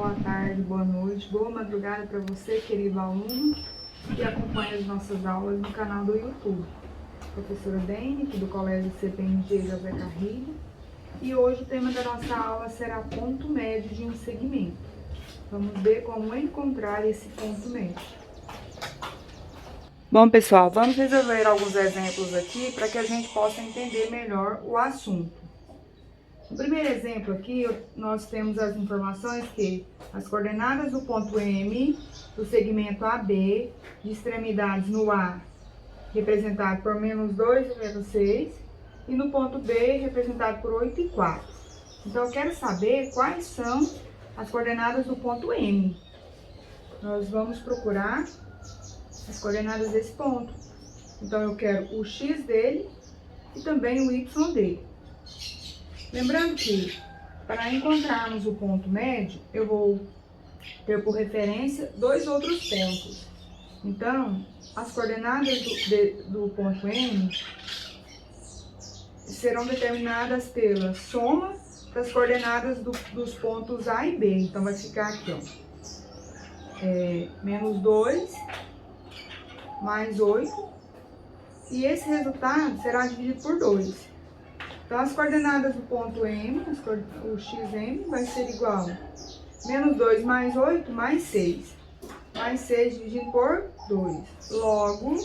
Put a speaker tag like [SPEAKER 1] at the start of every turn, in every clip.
[SPEAKER 1] boa tarde, boa noite, boa madrugada para você, querido aluno, que acompanha as nossas aulas no canal do YouTube. Professora Dene, aqui do Colégio CPMG José Carrilho, e hoje o tema da nossa aula será ponto médio de um segmento. Vamos ver como encontrar esse ponto médio. Bom, pessoal, vamos resolver alguns exemplos aqui para que a gente possa entender melhor o assunto. No primeiro exemplo aqui, nós temos as informações que as coordenadas do ponto M, do segmento AB, de extremidades no A, representado por menos 2 e menos 6, e no ponto B, representado por 8 e 4. Então, eu quero saber quais são as coordenadas do ponto M. Nós vamos procurar as coordenadas desse ponto. Então, eu quero o X dele e também o Y dele. Lembrando que, para encontrarmos o ponto médio, eu vou ter por referência dois outros pontos. Então, as coordenadas do ponto M serão determinadas pela soma das coordenadas dos pontos A e B. Então, vai ficar aqui, ó, menos 2 mais 8. E esse resultado será dividido por 2. Então, as coordenadas do ponto M, o XM, vai ser igual a menos 2 mais 8 mais 6. Mais 6 dividido por 2. Logo,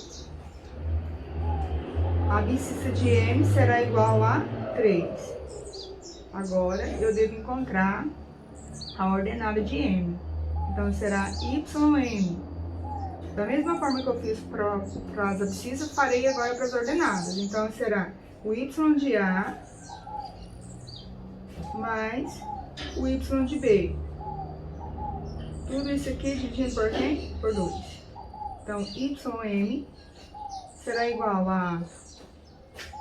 [SPEAKER 1] a abscissa de M será igual a 3. Agora, eu devo encontrar a ordenada de M. Então, será YM. Da mesma forma que eu fiz para as abscissas, farei agora para as ordenadas. Então, será o Y de A mais o Y de B. Tudo isso aqui dividido por quem? Por 2. Então, YM será igual a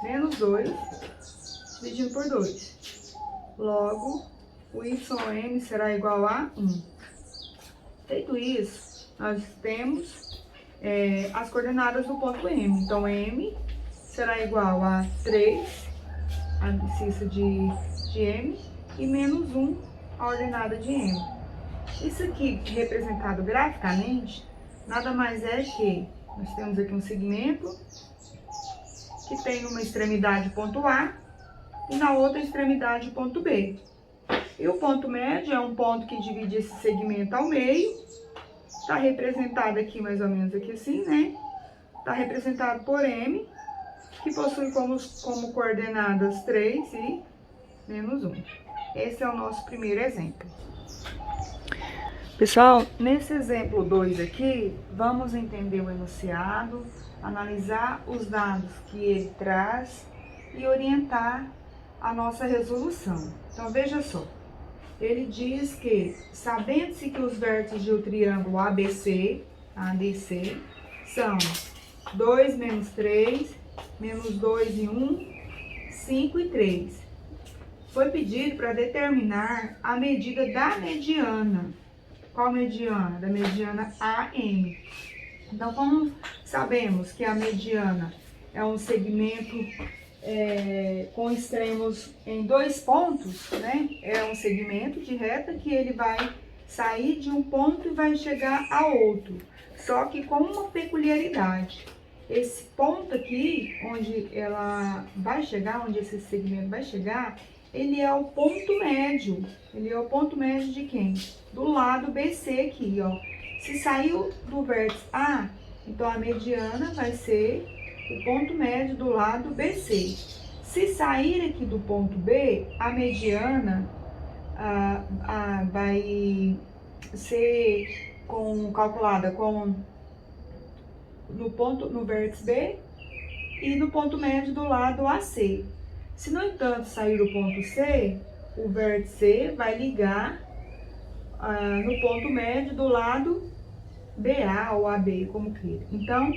[SPEAKER 1] menos 2 dividido por 2. Logo, o YM será igual a 1. Feito isso, nós temos as coordenadas do ponto M. Então, M será igual a 3, a abscissa de M, e menos 1, a ordenada de M. Isso aqui, representado graficamente, nada mais é que nós temos aqui um segmento que tem uma extremidade ponto A e na outra extremidade ponto B. E o ponto médio é um ponto que divide esse segmento ao meio. Está representado aqui mais ou menos aqui assim, né? Está representado por M, que possui como coordenadas 3 e menos 1. Esse é o nosso primeiro exemplo. Pessoal, nesse exemplo 2 aqui, vamos entender o enunciado, analisar os dados que ele traz e orientar a nossa resolução. Então, veja só. Ele diz que, sabendo-se que os vértices do triângulo ABC, ADC, são 2 menos 3, menos 2 e 1, 5 e 3. Foi pedido para determinar a medida da mediana. Qual mediana? Da mediana AM. Então, como sabemos que a mediana é um segmento com extremos em 2 pontos, né? É um segmento de reta que ele vai sair de um ponto e vai chegar a outro. Só que com uma peculiaridade. Esse ponto aqui, onde ela vai chegar, onde esse segmento vai chegar, ele é o ponto médio. Ele é o ponto médio de quem? Do lado BC aqui, ó. Se saiu do vértice A, então a mediana vai ser o ponto médio do lado BC. Se sair aqui do ponto B, a mediana vai ser calculada no vértice B e no ponto médio do lado AC. Se, no entanto, sair do ponto C, o vértice C vai ligar no ponto médio do lado BA ou AB, como queira. Então,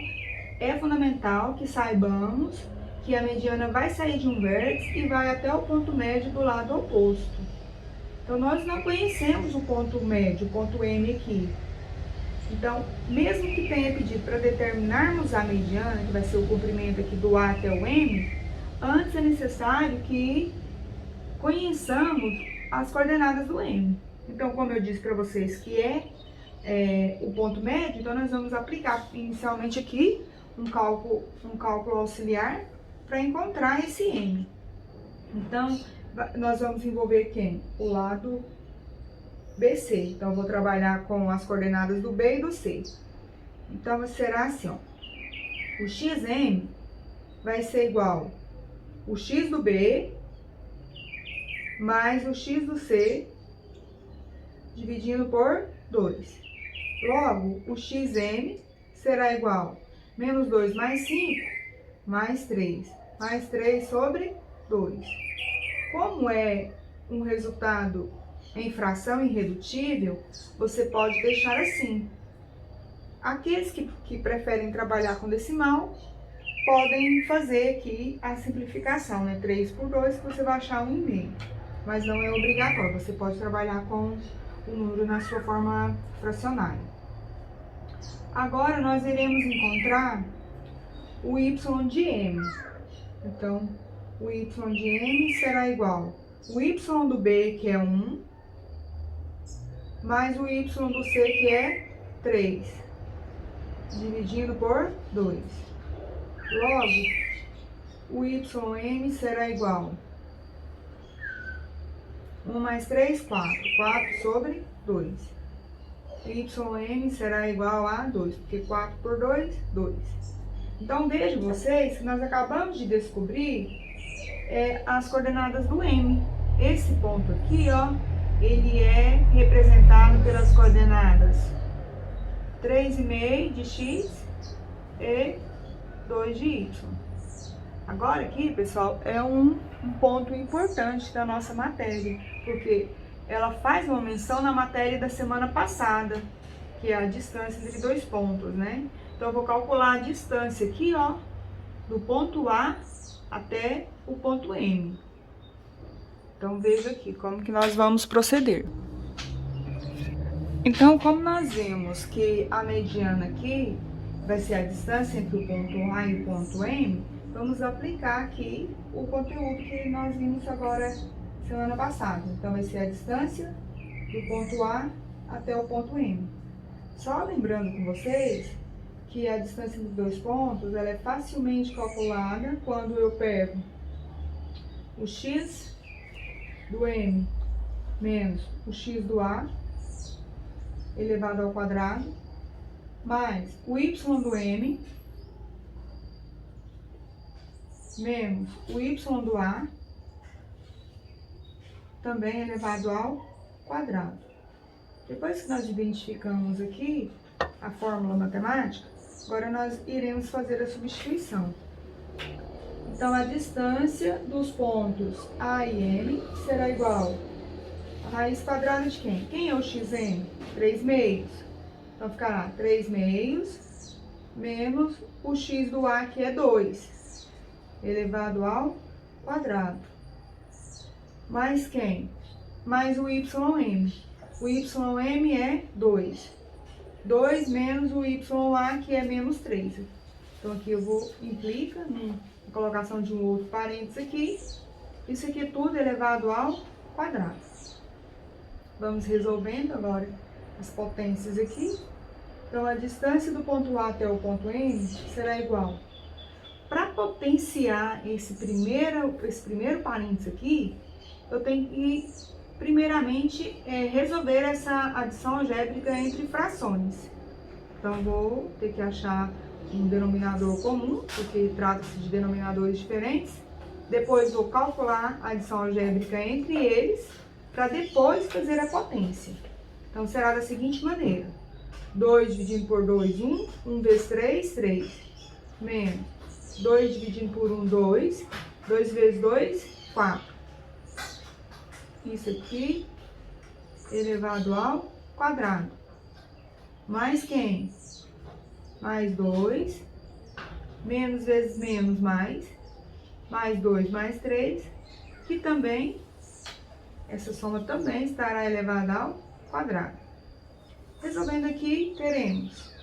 [SPEAKER 1] é fundamental que saibamos que a mediana vai sair de um vértice e vai até o ponto médio do lado oposto. Então, nós não conhecemos o ponto médio, o ponto M aqui. Então, mesmo que tenha pedido para determinarmos a mediana, que vai ser o comprimento aqui do A até o M, antes é necessário que conheçamos as coordenadas do M. Então, como eu disse para vocês que o ponto médio, então nós vamos aplicar inicialmente aqui um cálculo auxiliar para encontrar esse M. Então, nós vamos envolver quem? O lado BC. Então, eu vou trabalhar com as coordenadas do B e do C. Então, será assim, ó. O XM vai ser igual o X do B mais o X do C dividindo por 2. Logo, o XM será igual menos 2 mais 5 mais 3. Mais 3 sobre 2. Como é um resultado em fração irredutível, você pode deixar assim. Aqueles que preferem trabalhar com decimal, podem fazer aqui a simplificação, né? 3 por 2, que você vai achar 1,5. Mas não é obrigatório, você pode trabalhar com o número na sua forma fracionária. Agora, nós iremos encontrar o y de m. Então, o y de m será igual o y do b, que é 1, mais o y do c, que é 3, dividido por 2. Logo, o ym será igual 1 mais 3, 4. 4 sobre 2. Ym será igual a 2, porque 4 por 2, 2. Então, vejam vocês que nós acabamos de descobrir as coordenadas do M. Esse ponto aqui, ó, ele é representado pelas coordenadas 3,5 de x e 2 de y. Agora aqui, pessoal, é um ponto importante da nossa matéria, porque ela faz uma menção na matéria da semana passada, que é a distância entre dois pontos, né? Então, eu vou calcular a distância aqui, ó, do ponto A até o ponto M. Então, veja aqui como que nós vamos proceder. Então, como nós vemos que a mediana aqui vai ser a distância entre o ponto A e o ponto M, vamos aplicar aqui o conteúdo que nós vimos agora semana passada. Então, vai ser a distância do ponto A até o ponto M. Só lembrando com vocês que a distância entre dois pontos ela é facilmente calculada quando eu pego o x do M menos o x do A elevado ao quadrado, mais o y do M menos o y do A também elevado ao quadrado. Depois que nós identificamos aqui a fórmula matemática, agora nós iremos fazer a substituição. Então, a distância dos pontos A e M será igual a raiz quadrada de quem? Quem é o xm? 3 meios. Então, ficará 3 meios menos o x do A, que é 2, elevado ao quadrado. Mais quem? Mais o ym. O ym é 2. 2 menos o YA, que é menos 3. Então, aqui eu vou implica na colocação de um outro parênteses aqui. Isso aqui tudo elevado ao quadrado. Vamos resolvendo agora as potências aqui. Então, a distância do ponto A até o ponto M será igual. Para potenciar esse primeiro parênteses aqui, eu tenho que, primeiramente, resolver essa adição algébrica entre frações. Então, vou ter que achar um denominador comum, porque trata-se de denominadores diferentes. Depois, vou calcular a adição algébrica entre eles, para depois fazer a potência. Então, será da seguinte maneira. 2 dividindo por 2, 1. 1 vezes 3, 3. Menos 2 dividindo por 1, 2. 2 vezes 2, 4. Isso aqui, elevado ao quadrado. Mais quem? Mais 2. Menos vezes menos, mais. Mais 2, mais 3. Que também, essa soma também estará elevada ao quadrado. Resolvendo aqui, teremos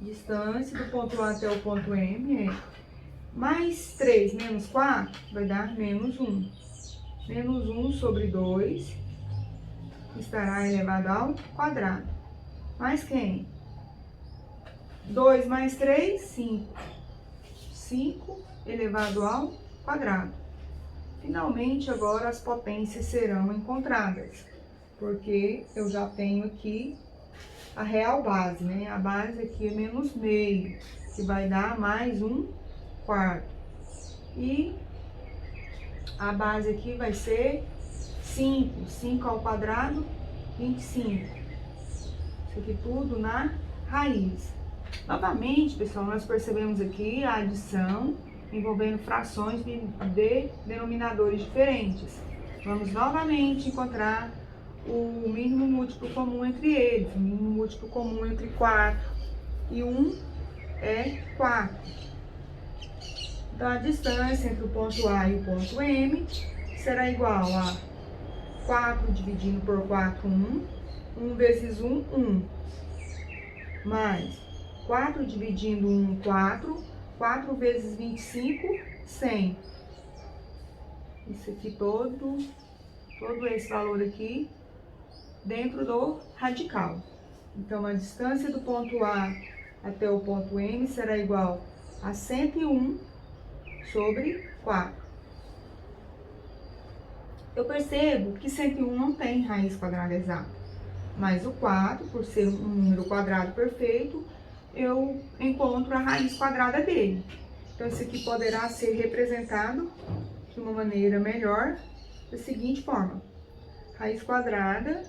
[SPEAKER 1] distância do ponto A até o ponto M mais 3 menos 4 vai dar menos 1. Menos 1 sobre 2 estará elevado ao quadrado. Mais quem? 2 mais 3, 5. 5 elevado ao quadrado. Finalmente, agora as potências serão encontradas, porque eu já tenho aqui a real base, né? A base aqui é menos meio, que vai dar mais 1/4. E a base aqui vai ser 5. 5 ao quadrado, 25. Isso aqui tudo na raiz. Novamente, pessoal, nós percebemos aqui a adição envolvendo frações de denominadores diferentes. Vamos novamente encontrar o mínimo múltiplo comum entre eles. O mínimo múltiplo comum entre 4 e 1 é 4. Então, a distância entre o ponto A e o ponto M será igual a 4 dividindo por 4, 1. 1 vezes 1, 1. Mais 4 dividindo 1, 4. 4 vezes 25, 100. Isso aqui todo esse valor aqui dentro do radical. Então, a distância do ponto A até o ponto M será igual a 101 sobre 4. Eu percebo que 101 não tem raiz quadrada exata, mas o 4, por ser um número quadrado perfeito, eu encontro a raiz quadrada dele. Então, isso aqui poderá ser representado de uma maneira melhor, da seguinte forma. Raiz quadrada,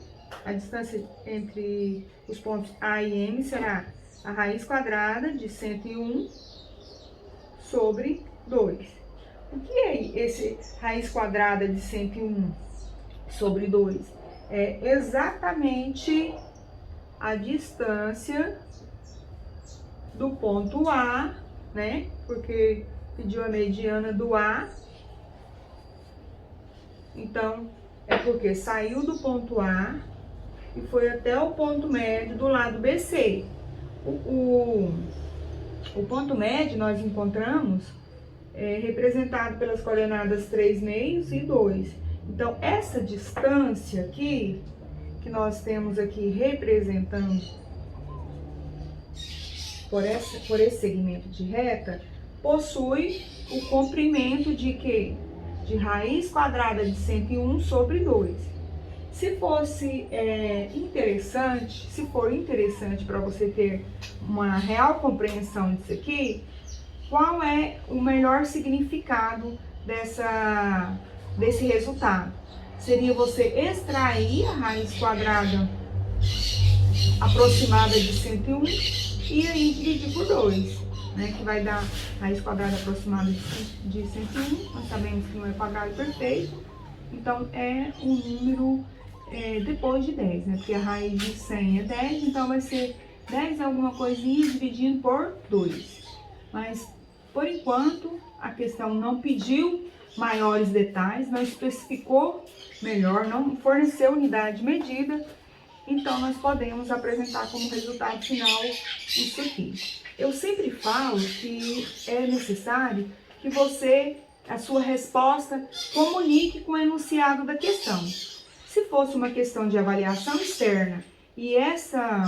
[SPEAKER 1] a distância entre os pontos A e M será a raiz quadrada de 101 sobre 2. O que é esse raiz quadrada de 101 sobre 2? É exatamente a distância do ponto A, né? Porque pediu a mediana do A. Então, é porque saiu do ponto A e foi até o ponto médio do lado BC. O ponto médio nós encontramos representado pelas coordenadas 3 meios e 2. Então, essa distância aqui, que nós temos aqui representando por esse segmento de reta, possui o comprimento de quê? De raiz quadrada de 101 sobre 2. Se fosse interessante, se for interessante para você ter uma real compreensão disso aqui, qual é o melhor significado desse resultado? Seria você extrair a raiz quadrada aproximada de 101 e aí dividir por 2, né? Que vai dar raiz quadrada aproximada de 101. Nós sabemos que não é quadrado perfeito, então é um número depois de 10, né? Porque a raiz de 100 é 10, então vai ser 10 alguma coisinha dividindo por 2. Mas, por enquanto, a questão não pediu maiores detalhes, não especificou melhor, não forneceu unidade de medida, então nós podemos apresentar como resultado final isso aqui. Eu sempre falo que é necessário que você, a sua resposta, comunique com o enunciado da questão. Se fosse uma questão de avaliação externa e essa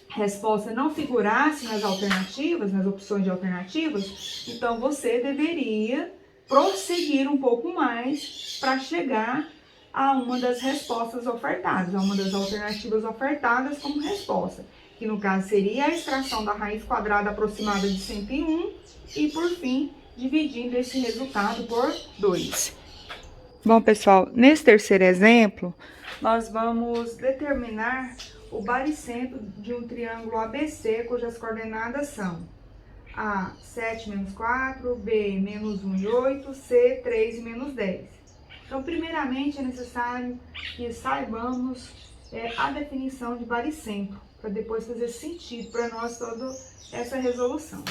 [SPEAKER 1] resposta não figurasse nas alternativas, nas opções de alternativas, então você deveria prosseguir um pouco mais para chegar a uma das respostas ofertadas, a uma das alternativas ofertadas como resposta, que no caso seria a extração da raiz quadrada aproximada de 101 e, por fim, dividindo esse resultado por 2. Bom, pessoal, nesse terceiro exemplo, nós vamos determinar o baricentro de um triângulo ABC, cujas coordenadas são A, 7 menos 4, B, menos 1 e 8, C, 3 e menos 10. Então, primeiramente, é necessário que saibamos a definição de baricentro, para depois fazer sentido para nós toda essa resolução.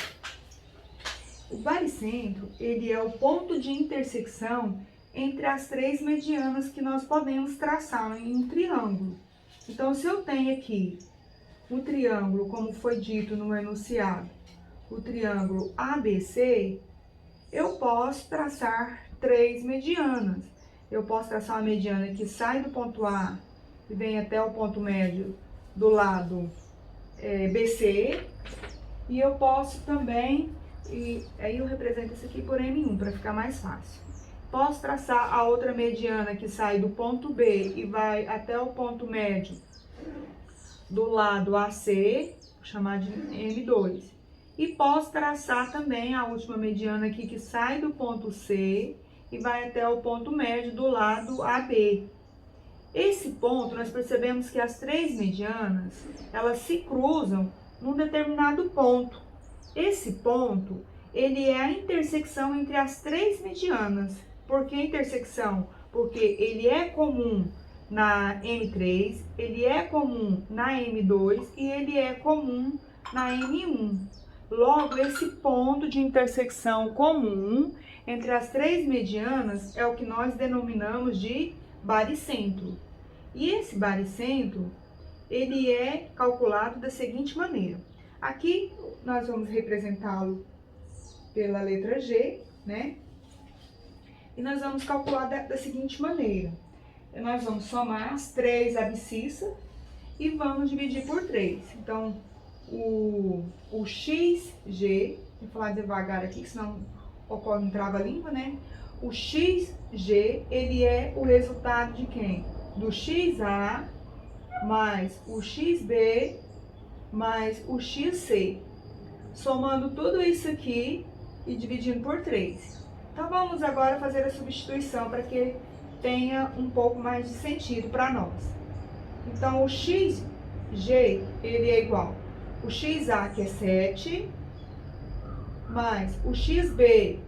[SPEAKER 1] O baricentro, ele é o ponto de intersecção entre as três medianas que nós podemos traçar em um triângulo. Então, se eu tenho aqui o triângulo, como foi dito no enunciado, o triângulo ABC, eu posso traçar três medianas. Eu posso traçar uma mediana que sai do ponto A e vem até o ponto médio do lado BC. E eu posso também, e aí eu represento isso aqui por M1 para ficar mais fácil. Posso traçar a outra mediana que sai do ponto B e vai até o ponto médio do lado AC, vou chamar de M2. E posso traçar também a última mediana aqui que sai do ponto C e vai até o ponto médio do lado AB. Esse ponto, nós percebemos que as três medianas, elas se cruzam num determinado ponto. Esse ponto, ele é a intersecção entre as três medianas. Por que intersecção? Porque ele é comum na M3, ele é comum na M2 e ele é comum na M1. Logo, esse ponto de intersecção comum entre as três medianas é o que nós denominamos de baricentro. E esse baricentro, ele é calculado da seguinte maneira. Aqui, nós vamos representá-lo pela letra G, né? E nós vamos calcular da seguinte maneira. Nós vamos somar as três abscissas e vamos dividir por 3. Então, o XG, vou falar devagar aqui, senão ocorre um trava-língua, né? O XG, ele é o resultado de quem? Do XA mais o XB mais o XC. Somando tudo isso aqui e dividindo por 3. Então, vamos agora fazer a substituição para que tenha um pouco mais de sentido para nós. Então, o XG, ele é igual o XA, que é 7, mais o XB,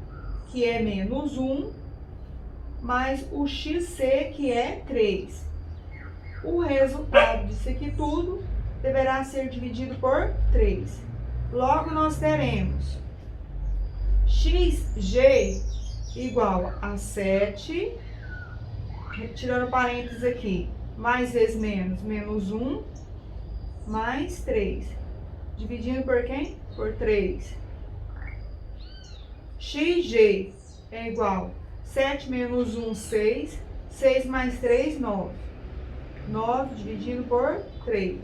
[SPEAKER 1] que é menos 1, mais o XC, que é 3. O resultado disso aqui tudo deverá ser dividido por 3. Logo, nós teremos XG igual a 7, tirando parênteses aqui, mais vezes menos, menos 1, mais 3. Dividindo por quem? Por 3. XG é igual 7 menos 1, 6. 6 mais 3, 9. 9 dividido por 3.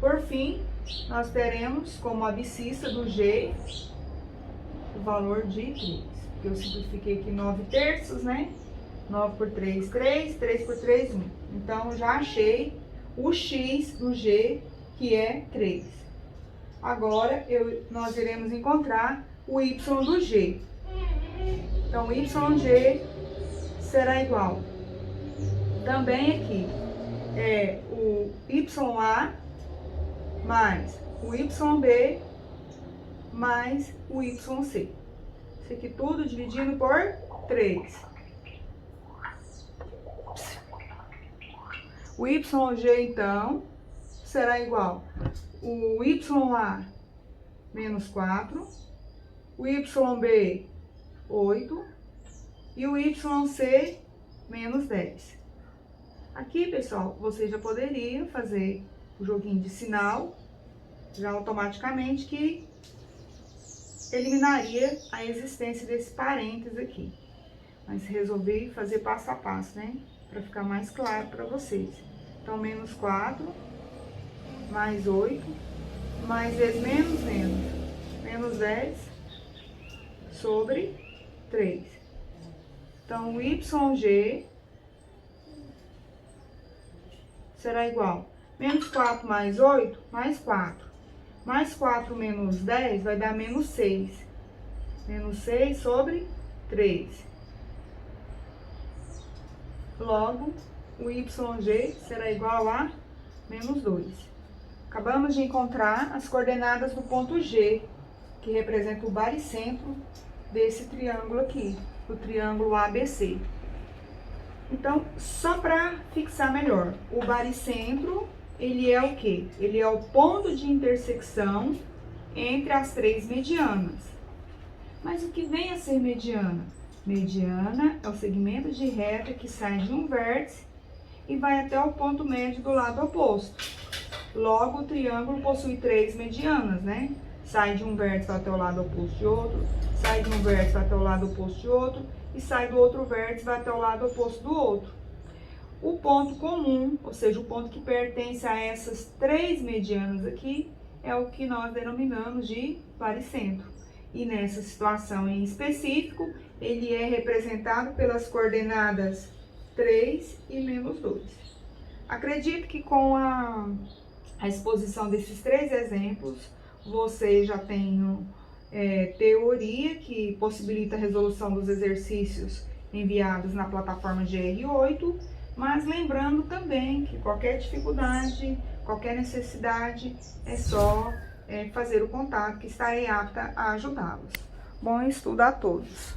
[SPEAKER 1] Por fim, nós teremos como abscissa do G o valor de 3. Eu simplifiquei aqui 9 terços, né? 9 por 3, 3. 3 por 3, 1. Então, já achei o X do G, que é 3. Agora, nós iremos encontrar o Y do G. Então, o YG será igual. Também aqui, é o YA mais o YB mais o YC. Isso aqui tudo dividindo por 3. O YG, então, será igual o YA menos 4, o YB 8 e o YC menos 10. Aqui, pessoal, você já poderia fazer o joguinho de sinal, já automaticamente, que eliminaria a existência desse parênteses aqui. Mas resolvi fazer passo a passo, né? Para ficar mais claro para vocês. Então, menos 4, mais 8, mais vezes menos, menos 10, sobre 3. Então, o YG será igual menos 4 mais 8, mais 4. Mais 4 menos 10 vai dar menos 6. Menos 6 sobre 3. Logo, o YG será igual a menos 2. Acabamos de encontrar as coordenadas do ponto G, que representa o baricentro desse triângulo aqui, o triângulo ABC. Então, só para fixar melhor, o baricentro, ele é o quê? Ele é o ponto de intersecção entre as três medianas. Mas o que vem a ser mediana? Mediana é o segmento de reta que sai de um vértice e vai até o ponto médio do lado oposto. Logo, o triângulo possui três medianas, né? Sai de um vértice até o lado oposto de outro, sai de um vértice até o lado oposto de outro, e sai do outro vértice vai até o lado oposto do outro. O ponto comum, ou seja, o ponto que pertence a essas três medianas aqui, é o que nós denominamos de baricentro. E nessa situação em específico, ele é representado pelas coordenadas 3 e menos 2. Acredito que com a exposição desses três exemplos, vocês já tenham teoria que possibilita a resolução dos exercícios enviados na plataforma GR8, mas lembrando também que qualquer dificuldade, qualquer necessidade, é só fazer o contato, que estarei apta a ajudá-los. Bom estudo a todos!